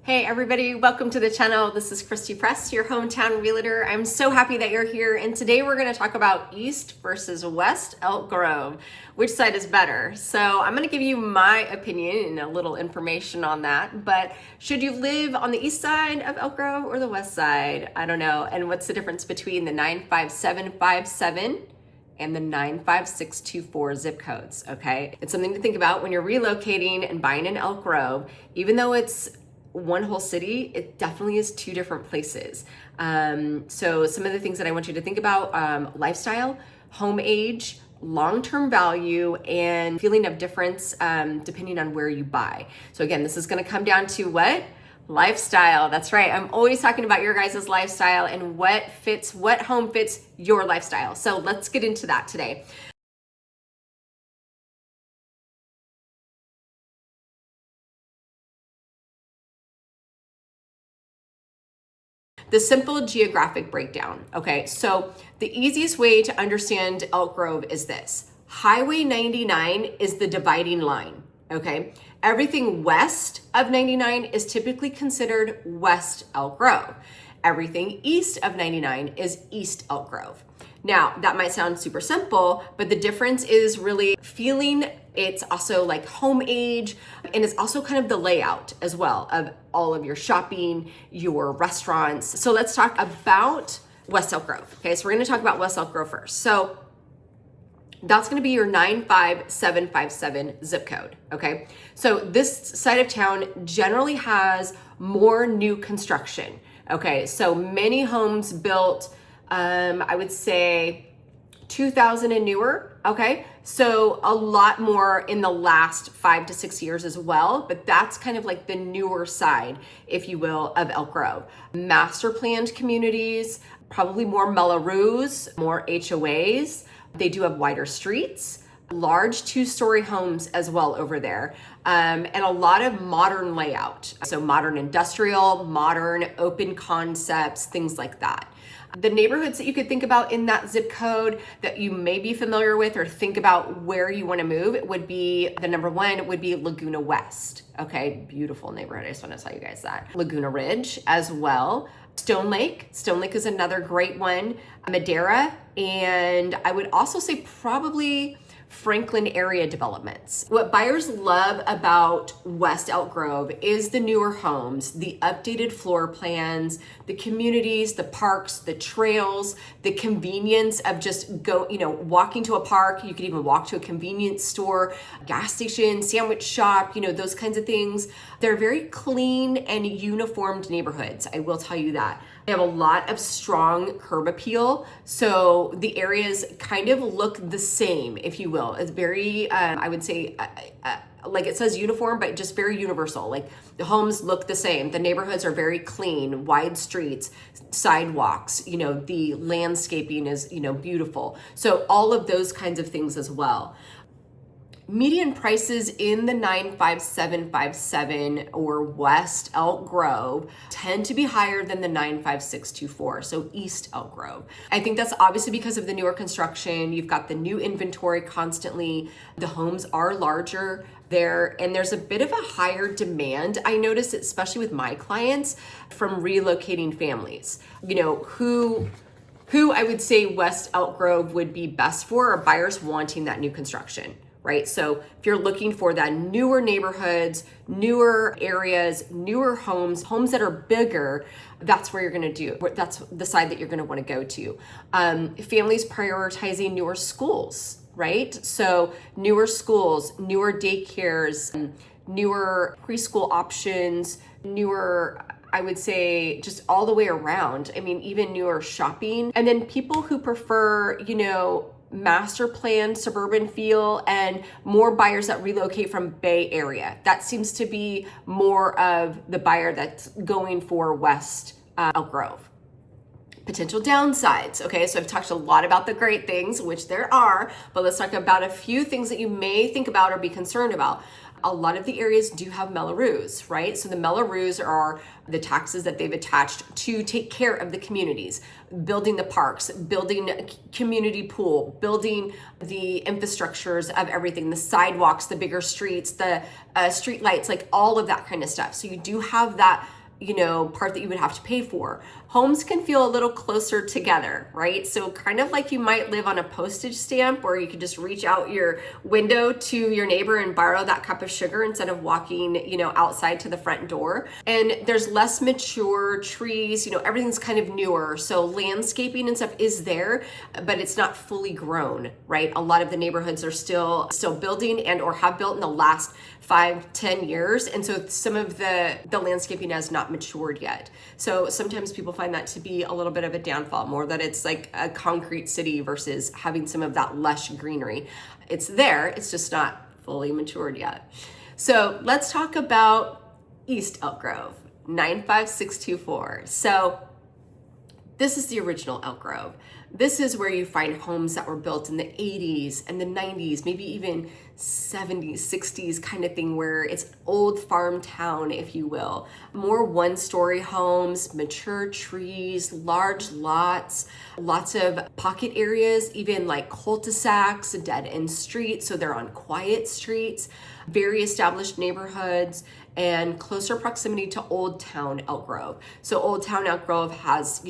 Hey everybody, welcome to the channel. This is Christy Press, your hometown realtor. I'm so happy that you're here, and today we're going to talk about East versus West Elk Grove. Which side is better? So I'm going to give you my opinion and a little information on that, but should you live on the east side of Elk Grove or the west side? I don't know. And what's the difference between the 95757 and the 95624 zip codes? Okay, it's something to think about when you're relocating and buying in Elk Grove. Even though it's one whole city, it definitely is two different places. So some of the things that I want you to think about: lifestyle, home age, long-term value, and feeling of difference depending on where you buy. So again, this is going to come down to what? Lifestyle. That's right. I'm always talking about your guys' lifestyle and what home fits your lifestyle. So let's get into that today. The simple geographic breakdown. Okay, so the easiest way to understand Elk Grove is this. Highway 99 is the dividing line. Okay, everything west of 99 is typically considered West Elk Grove. Everything east of 99 is East Elk Grove. Now, that might sound super simple, but the difference is really feeling. It's also like home age, and it's also kind of the layout as well of all of your shopping, your restaurants. So let's talk about West Elk Grove. Okay, so we're gonna talk about West Elk Grove first. So that's gonna be your 95757 zip code, okay? So this side of town generally has more new construction, okay? So many homes built, I would say 2000 and newer, okay? So a lot more in the last 5 to 6 years as well, but that's kind of like the newer side, if you will, of Elk Grove. Master planned communities, probably more Melloroos, more HOAs. They do have wider streets, large 2-story homes as well over there, and a lot of modern layout. So modern industrial, modern open concepts, things like that. The neighborhoods that you could think about in that zip code that you may be familiar with or think about where you want to move, it would be, the number one would be Laguna West. Okay, beautiful neighborhood. I just want to tell you guys that. Laguna Ridge as well. Stone Lake is another great one. Madera, and I would also say probably Franklin area developments. What buyers love about West Elk Grove is the newer homes, the updated floor plans, the communities, the parks, the trails, the convenience of just walking to a park. You could even walk to a convenience store, gas station, sandwich shop, those kinds of things. They're very clean and uniformed neighborhoods. I will tell you that. They have a lot of strong curb appeal. So the areas kind of look the same, if you will. It's very, I would say, like it says uniform, but just very universal. Like the homes look the same. The neighborhoods are very clean, wide streets, sidewalks, the landscaping is, beautiful. So all of those kinds of things as well. Median prices in the 95757 or West Elk Grove tend to be higher than the 95624, so East Elk Grove. I think that's obviously because of the newer construction. You've got the new inventory constantly. The homes are larger there, and there's a bit of a higher demand. I notice, especially with my clients, from relocating families, who I would say West Elk Grove would be best for are buyers wanting that new construction. Right? So if you're looking for that newer neighborhoods, newer areas, newer homes that are bigger, that's where you're going to do. That's the side that you're going to want to go to. Families prioritizing newer schools, right? So newer schools, newer daycares, newer preschool options, newer, I would say, just all the way around. I mean, even newer shopping. And then people who prefer, master planned suburban feel, and more buyers that relocate from Bay Area. That seems to be more of the buyer that's going for West Elk Grove. Potential downsides. Okay, so I've talked a lot about the great things, which there are, but let's talk about a few things that you may think about or be concerned about. A lot of the areas do have Melloroos, right? So the Melloroos are the taxes that they've attached to take care of the communities, building the parks, building a community pool, building the infrastructures of everything, the sidewalks, the bigger streets, the street lights, like all of that kind of stuff. So you do have that, part that you would have to pay for. Homes can feel a little closer together, right? So kind of like you might live on a postage stamp where you could just reach out your window to your neighbor and borrow that cup of sugar instead of walking, outside to the front door. And there's less mature trees, everything's kind of newer. So landscaping and stuff is there, but it's not fully grown, right? A lot of the neighborhoods are still building and or have built in the last 5-10 years. And so some of the landscaping has not matured yet. So sometimes people find that to be a little bit of a downfall, more that it's like a concrete city versus having some of that lush greenery. It's there, it's just not fully matured yet. So let's talk about East Elk Grove, 95624. So this is the original Elk Grove. This is where you find homes that were built in the 80s and the 90s, maybe even 70s, 60s kind of thing, where it's an old farm town, if you will. More one-story homes, mature trees, large lots, lots of pocket areas, even like cul-de-sacs, dead-end streets, so they're on quiet streets, very established neighborhoods, and closer proximity to Old Town Elk Grove. So Old Town Elk Grove has,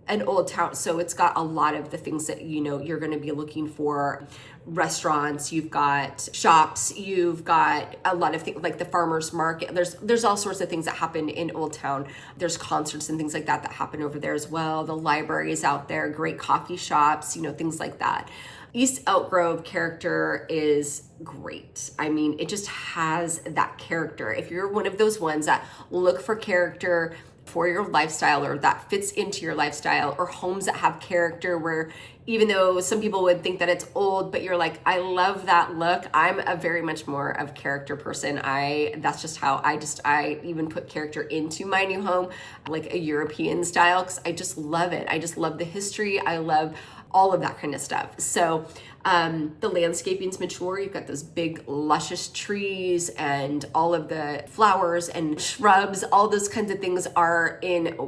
an old town, so it's got a lot of the things that you're going to be looking for. Restaurants, you've got shops, you've got a lot of things like the farmers market. There's all sorts of things that happen in Old Town. There's concerts and things like that happen over there as well. The library is out there, great coffee shops, things like that. East Elk Grove character is great. I mean, it just has that character. If you're one of those ones that look for character for your lifestyle, or that fits into your lifestyle, or homes that have character, where even though some people would think that it's old, but you're like, I love that look. I'm a very much more of character person. That's just how I even put character into my new home, like a European style, because I just love it. I just love the history. I love all of that kind of stuff. So the landscaping's mature. You've got those big luscious trees and all of the flowers and shrubs, all those kinds of things are in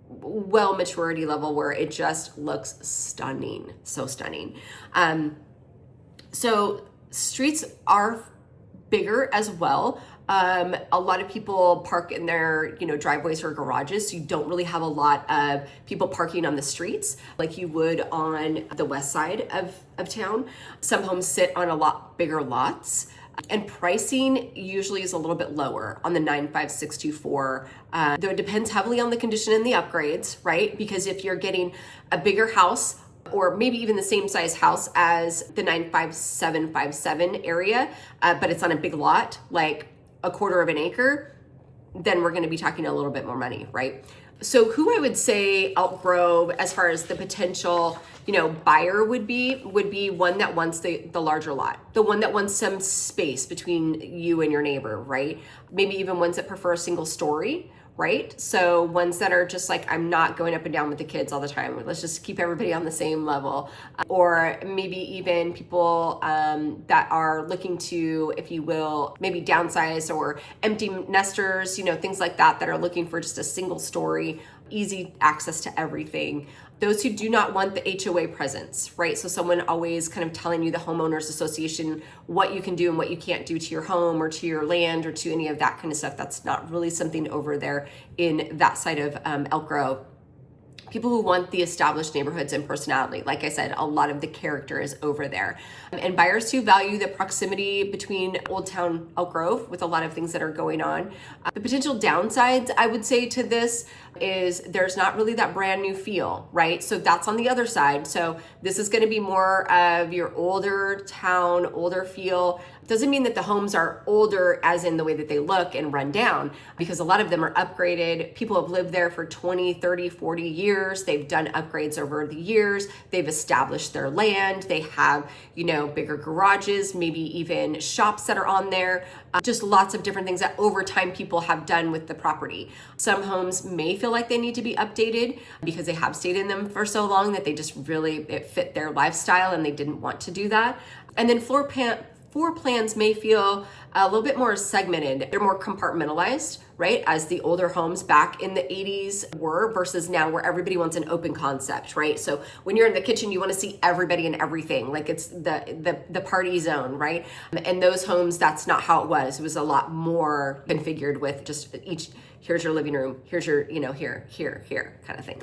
well maturity level where it just looks stunning. So stunning. So streets are bigger as well. A lot of people park in their, driveways or garages. So you don't really have a lot of people parking on the streets like you would on the west side of town. Some homes sit on a lot bigger lots. And pricing usually is a little bit lower on the 95624, though it depends heavily on the condition and the upgrades, right? Because if you're getting a bigger house, or maybe even the same size house as the 95757 area, but it's on a big lot, like a quarter of an acre, then we're going to be talking a little bit more money, right? So who I would say Elk Grove, as far as the potential, buyer would be one that wants the larger lot, the one that wants some space between you and your neighbor, right? Maybe even ones that prefer a single story, right? So ones that are just like, I'm not going up and down with the kids all the time. Let's just keep everybody on the same level. Or maybe even people that are looking to, if you will, maybe downsize, or empty nesters, things like that are looking for just a single story, easy access to everything. Those who do not want the HOA presence, right? So someone always kind of telling you, the homeowners association, what you can do and what you can't do to your home or to your land or to any of that kind of stuff. That's not really something over there in that side of Elk Grove. People who want the established neighborhoods and personality. Like I said, a lot of the character is over there. And buyers who value the proximity between Old Town Elk Grove with a lot of things that are going on. The potential downsides, I would say, to this is there's not really that brand new feel, right? So that's on the other side. So this is going to be more of your older town, older feel. Doesn't mean that the homes are older as in the way that they look and run down, because a lot of them are upgraded. People have lived there for 20, 30, 40 years. They've done upgrades over the years. They've established their land. They have, bigger garages, maybe even shops that are on there. Just lots of different things that over time people have done with the property. Some homes may feel like they need to be updated because they have stayed in them for so long that they just really, it fit their lifestyle and they didn't want to do that. And then floor floor plans may feel a little bit more segmented. They're more compartmentalized, right? As the older homes back in the 80s were versus now where everybody wants an open concept, right? So when you're in the kitchen, you want to see everybody and everything. Like it's the party zone, right? And those homes, that's not how it was. It was a lot more configured with just each, here's your living room, here's your, here kind of thing.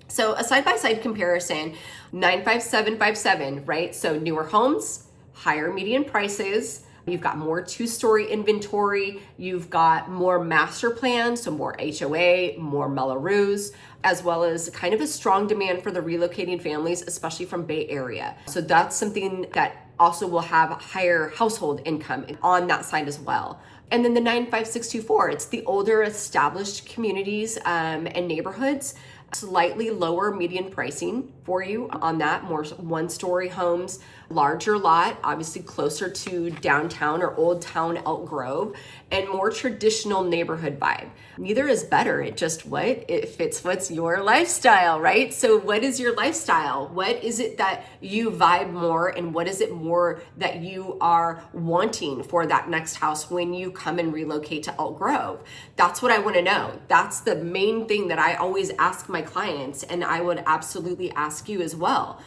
So a side-by-side comparison, 95757, right? So newer homes, higher median prices, you've got more two-story inventory, you've got more master plans, so more HOA, more Mello-Roos, as well as kind of a strong demand for the relocating families, especially from Bay Area. So that's something that also will have higher household income on that side as well. And then the 95624, it's the older established communities and neighborhoods, slightly lower median pricing for you on that, more one-story homes, larger lot, obviously closer to downtown or Old Town Elk Grove, and more traditional neighborhood vibe. Neither is better, it just it fits what's your lifestyle, right? So what is your lifestyle? What is it that you vibe more, and what is it more that you are wanting for that next house when you come and relocate to Elk Grove? That's what I want to know. That's the main thing that I always ask my clients, and I would absolutely ask you as well.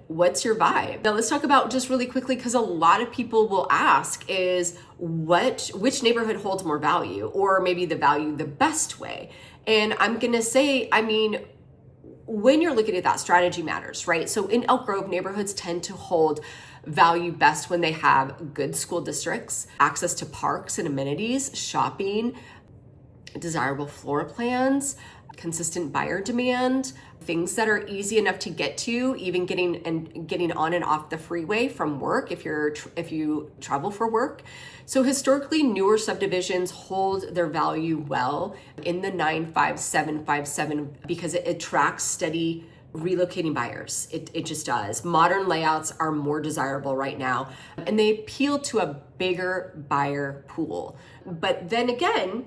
What's your vibe? Now let's talk about just really quickly, because a lot of people will ask is which neighborhood holds more value, or maybe the value the best way. And I'm gonna say, when you're looking at that, strategy matters, right? So in Elk Grove, neighborhoods tend to hold value best when they have good school districts, access to parks and amenities, shopping, desirable floor plans, consistent buyer demand, things that are easy enough to get to, even getting on and off the freeway from work if you travel for work. So historically, newer subdivisions hold their value well in the 95757 because it attracts steady relocating buyers. It just does. Modern layouts are more desirable right now, and they appeal to a bigger buyer pool. But then again,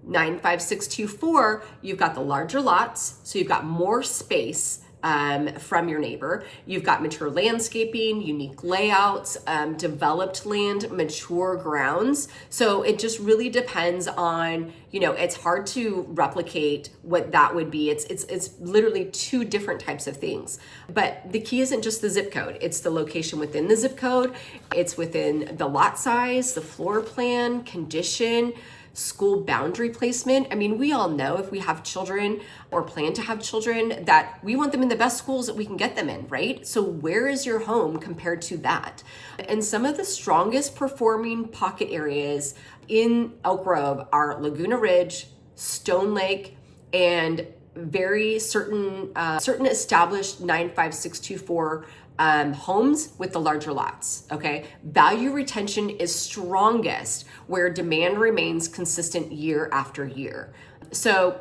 95624, you've got the larger lots, so you've got more space from your neighbor. You've got mature landscaping, unique layouts, developed land, mature grounds. So it just really depends on, it's hard to replicate what that would be. It's literally two different types of things. But the key isn't just the zip code. It's the location within the zip code. It's within the lot size, the floor plan, condition, school boundary placement. We all know if we have children or plan to have children that we want them in the best schools that we can get them in, right? So where is your home compared to that? And some of the strongest performing pocket areas in Elk Grove are Laguna Ridge, Stone Lake, and very certain established 95624 homes with the larger lots, okay? Value retention is strongest where demand remains consistent year after year. So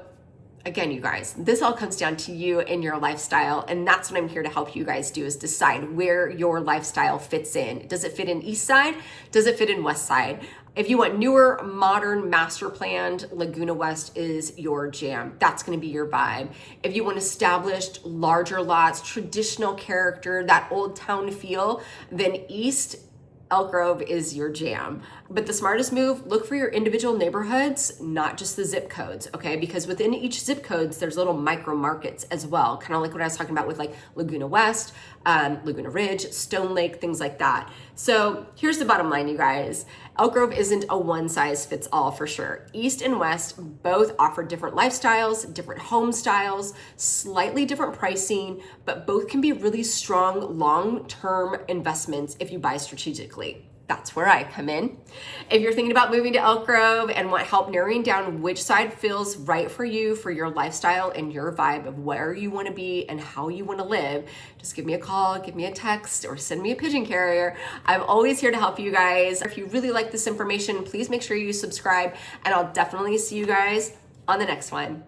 again, you guys, this all comes down to you and your lifestyle, and that's what I'm here to help you guys do, is decide where your lifestyle fits in. Does it fit in East Side? Does it fit in West Side? If you want newer, modern, master planned, Laguna West is your jam. That's going to be your vibe. If you want established, larger lots, traditional character, that old town feel, then East Elk Grove is your jam. But the smartest move, look for your individual neighborhoods, not just the zip codes, okay? Because within each zip codes, there's little micro markets as well, kind of like what I was talking about with like Laguna West, Laguna Ridge, Stone Lake, things like that. So here's the bottom line, you guys. Elk Grove isn't a one size fits all for sure. East and West both offer different lifestyles, different home styles, slightly different pricing, but both can be really strong long-term investments if you buy strategically. That's where I come in. If you're thinking about moving to Elk Grove and want help narrowing down which side feels right for you, for your lifestyle and your vibe of where you want to be and how you want to live, just give me a call, give me a text, or send me a pigeon carrier. I'm always here to help you guys. If you really like this information, please make sure you subscribe, and I'll definitely see you guys on the next one.